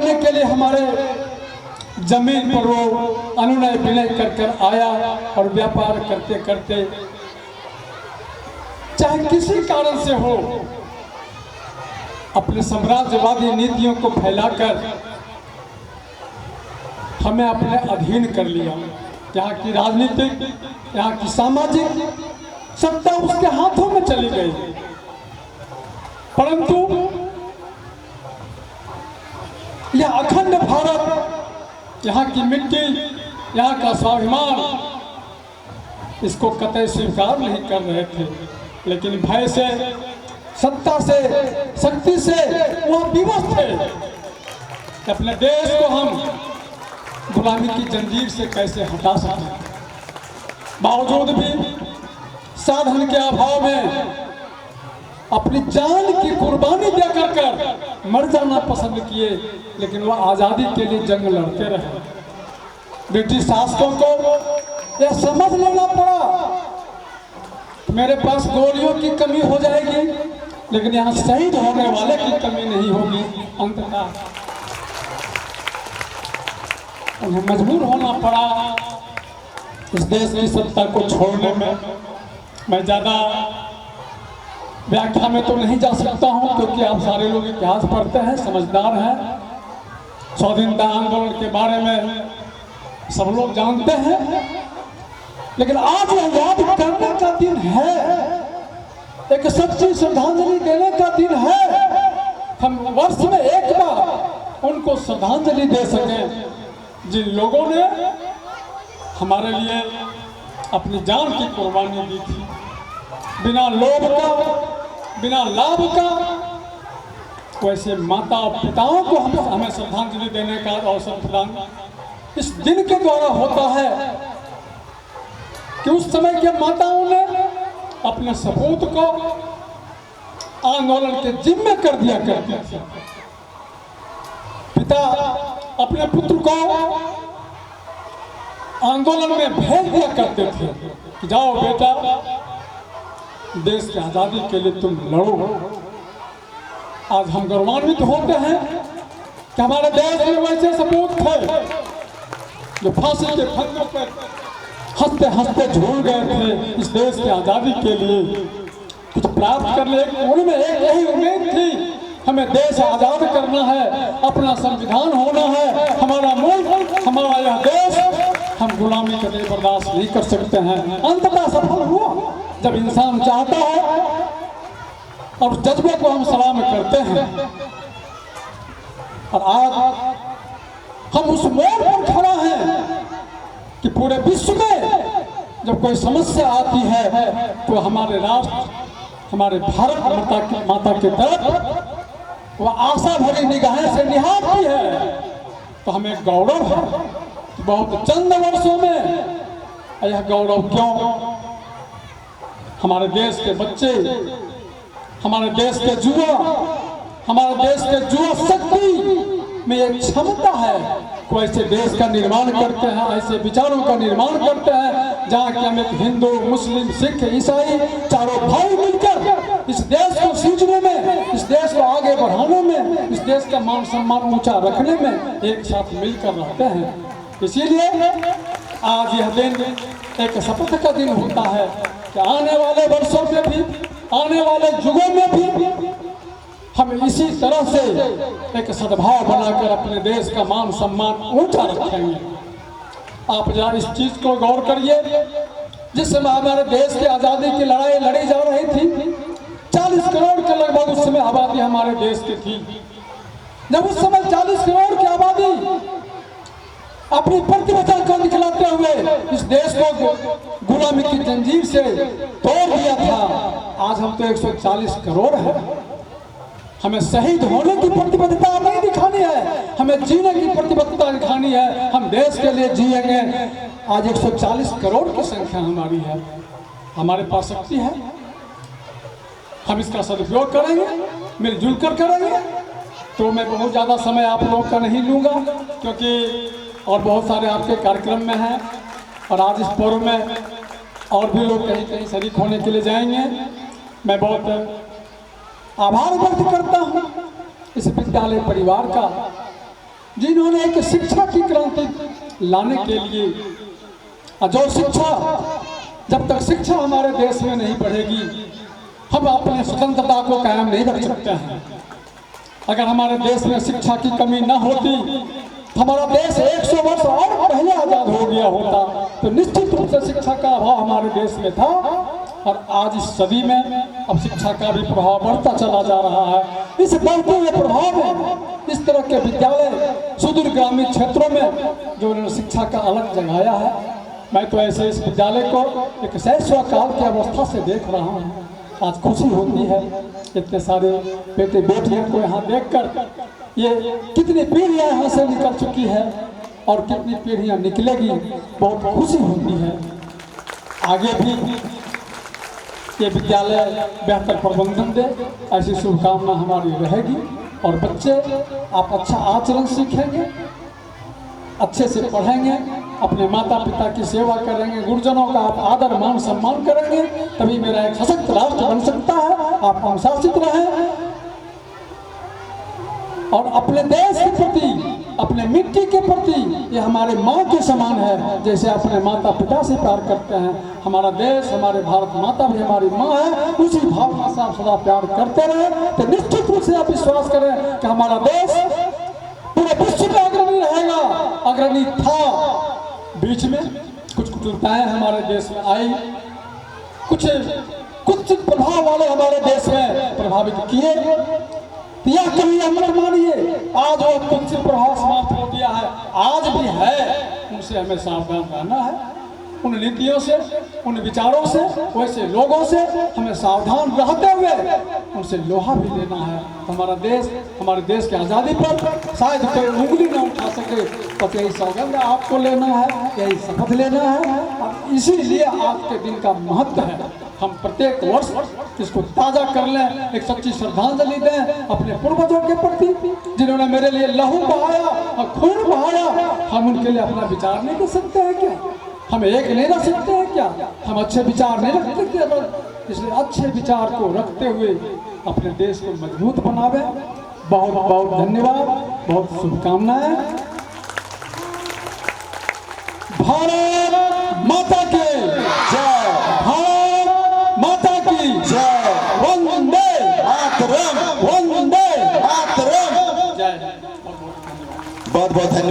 करने के लिए हमारे जमीन पर वो अनुनय विनय कर आया और व्यापार करते करते चाहे किसी कारण से हो अपने साम्राज्यवादी नीतियों को फैलाकर हमें अपने अधीन कर लिया। यहाँ की राजनीतिक, यहाँ की सामाजिक सत्ता उसके हाथों में चली गई। परंतु यह अखंड भारत, यहाँ की मिट्टी, यहाँ का स्वाभिमान, इसको कतई स्वीकार नहीं कर रहे थे। लेकिन भय से, सत्ता से, शक्ति से वह विवश थे कि अपने देश को हम गुलामी की जंजीर से कैसे हटा सकें। बावजूद भी साधन के अभाव में अपनी जान की कुर्बानी देकर कर मर जाना पसंद किए, लेकिन वह आज़ादी के लिए जंग लड़ते रहे। ब्रिटिश शासकों को यह समझ लेना पड़ा मेरे पास गोलियों की कमी हो जाएगी, लेकिन यहाँ शहीद होने वाले की कमी नहीं होगी। अंततः उन्हें मजबूर होना पड़ा इस देश की सत्ता को छोड़ने में। मैं ज़्यादा व्याख्या में तो नहीं जा सकता हूँ, क्योंकि आप सारे लोग इतिहास पढ़ते हैं, समझदार हैं। स्वाधीनता आंदोलन के बारे में सब लोग जानते हैं। लेकिन आज यह याद करने का दिन है, एक सच्ची श्रद्धांजलि देने का दिन है। हम वर्ष में एक बार उनको श्रद्धांजलि दे सकें जिन लोगों ने हमारे लिए अपनी जान की कुर्बानी दी थी, बिना लोभ का, बिना लाभ का। वैसे माता पिताओं को हमें श्रद्धांजलि देने का अवसर प्रदान इस दिन के द्वारा होता है कि उस समय के माताओं ने अपने सपूत को आंदोलन के जिम्मे कर दिया करते थे। पिता अपने पुत्र को आंदोलन में भेज दिया करते थे कि जाओ बेटा, देश की आज़ादी के लिए तुम लड़ो। आज हम गौरवान्वित होते हैं कि हमारे देश में वैसे सपूत थे जो फांसी के फंदों पर हंसते हंसते झूल गए थे इस देश की आज़ादी के लिए कुछ प्राप्त करने। उनमें एक यही उम्मीद थी, हमें देश आज़ाद करना है, अपना संविधान होना है, हमारा मुल्क, हमारा यह देश, हम गुलामी कभी बर्दाश्त नहीं कर सकते हैं। अंततः सफल हुआ जब इंसान चाहता है और जज्बे को हम सलाम करते हैं। और आज हम उस मोड़ पर खड़ा हैं कि पूरे विश्व में जब कोई समस्या आती है तो हमारे राष्ट्र, हमारे भारत माता की तरफ वह आशा भरी निगाहें से निहारती है। तो हमें गौरव है कि बहुत चंद वर्षों में यह गौरव क्यों, हमारे देश के बच्चे, हमारे देश के युवा, हमारे देश के युवा शक्ति में एक क्षमता है को ऐसे देश का निर्माण करते हैं, ऐसे विचारों का निर्माण करते हैं जहाँ कि हम एक हिंदू, मुस्लिम, सिख, ईसाई चारों भाई मिलकर इस देश को सींचने में, इस देश को आगे बढ़ाने में, इस देश का मान सम्मान ऊंचा रखने में एक साथ मिलकर रहते हैं। इसीलिए आज यह दिन एक शपथ का दिन होता है कि आने वाले वर्षों में भी, आने वाले युगों में भी हम इसी तरह से एक सद्भाव बनाकर अपने देश का मान सम्मान ऊंचा रखेंगे। आप जरा इस चीज को गौर करिए, जिस समय हमारे देश की आज़ादी की लड़ाई लड़ी जा रही थी, 40 करोड़ के लगभग उस समय आबादी हमारे देश की थी। जब उस समय 40 करोड़ की आबादी अपनी प्रतिबद्धता को दिखलाते हुए इस देश को गुलामी की जंजीर से तोड़ दिया था, आज हम तो 140 करोड़ हैं। हमें शहीद होने की प्रतिबद्धता नहीं दिखानी है, हमें जीने की प्रतिबद्धता दिखानी है। हम देश के लिए जिएंगे। आज 140 करोड़ की संख्या हमारी है, हमारे पास शक्ति है, हम इसका सदुपयोग करेंगे, मिलजुल कर करेंगे। तो मैं बहुत ज़्यादा समय आप लोगों का नहीं लूँगा, क्योंकि और बहुत सारे आपके कार्यक्रम में हैं और आज इस पर्व में और भी लोग कहीं कहीं शरीक होने के लिए जाएंगे। मैं बहुत आभार व्यक्त करता हूँ इस विद्यालय परिवार का जिन्होंने एक शिक्षा की क्रांति लाने के लिए, जो शिक्षा, जब तक शिक्षा हमारे देश में नहीं बढ़ेगी हम अपनी स्वतंत्रता को कायम नहीं रख सकते हैं। अगर हमारे देश में शिक्षा की कमी न होती तो हमारा देश 100 वर्ष और पहले आज़ाद हो गया होता। तो निश्चित रूप से शिक्षा का अभाव हमारे देश में था और आज इस सदी में अब शिक्षा का भी प्रभाव बढ़ता चला जा रहा है। इस बढ़ते हुए प्रभाव में इस तरह के विद्यालय सुदूर ग्रामीण क्षेत्रों में जो उन्होंने शिक्षा का अलग जगाया है, मैं तो ऐसे इस विद्यालय को एक शैशव काल की अवस्था से देख रहा हूँ। आज खुशी होती है इतने सारे बेटे बेटियों को यहाँ देखकर। ये कितनी पीढ़ियाँ यहाँ से निकल चुकी है और कितनी पीढ़ियाँ निकलेगी, बहुत खुशी होती है। आगे भी ये विद्यालय बेहतर प्रबंधन दे, ऐसी शुभकामना हमारी रहेगी। और बच्चे आप अच्छा आचरण सीखेंगे, अच्छे से पढ़ेंगे, अपने माता पिता की सेवा करेंगे, गुरुजनों का आप आदर मान सम्मान करेंगे, तभी मेरा एक सशक्त राष्ट्र बन सकता है। आप अनुशासित रहें और अपने देश के प्रति, अपने मिट्टी के प्रति, ये हमारे माँ के समान है। जैसे अपने माता पिता से प्यार करते हैं, हमारा देश, हमारे भारत माता भी हमारी माँ है, उसी भावना से आप सदा प्यार करते रहे तो निश्चित रूप से आप विश्वास करें कि हमारा देश पूरे विश्व में अग्रणी रहेगा। अग्रणी था, बीच में कुछ कुटिलताएं हमारे देश में आई, कुछ प्रभाव वाले हमारे देश में प्रभावित किए, या कभी मत मानिए आज वो कुछ प्रभाव समाप्त हो गया है, आज भी है, उनसे हमें सावधान रहना है। उन नीतियों से, उन विचारों से, वैसे लोगों से हमें सावधान रहते हुए उनसे लोहा भी लेना है। हमारा देश, हमारे देश की आज़ादी पर शायद कोई उंगली न उठा सके, तो यही सौगंध आपको लेना है, यही शपथ लेना है। और इसीलिए आज के दिन का महत्व है। हम प्रत्येक वर्ष इसको ताज़ा कर लें, एक सच्ची श्रद्धांजलि दें अपने पूर्वजों के प्रति, जिन्होंने मेरे लिए लहू बहाया और खून बहाया। हम उनके लिए अपना विचार नहीं कर सकते हैं क्या? हम एक नहीं रख सकते हैं क्या? हम अच्छे विचार नहीं रख सकते? इसलिए अच्छे विचार को रखते हुए अपने देश को मजबूत बनावे। बहुत बहुत धन्यवाद, बहुत शुभकामनाएं। भारत माता की जय, भारत माता की जय, वंदे मातरम, वंदे मातरम। जय, बहुत बहुत धन्यवाद।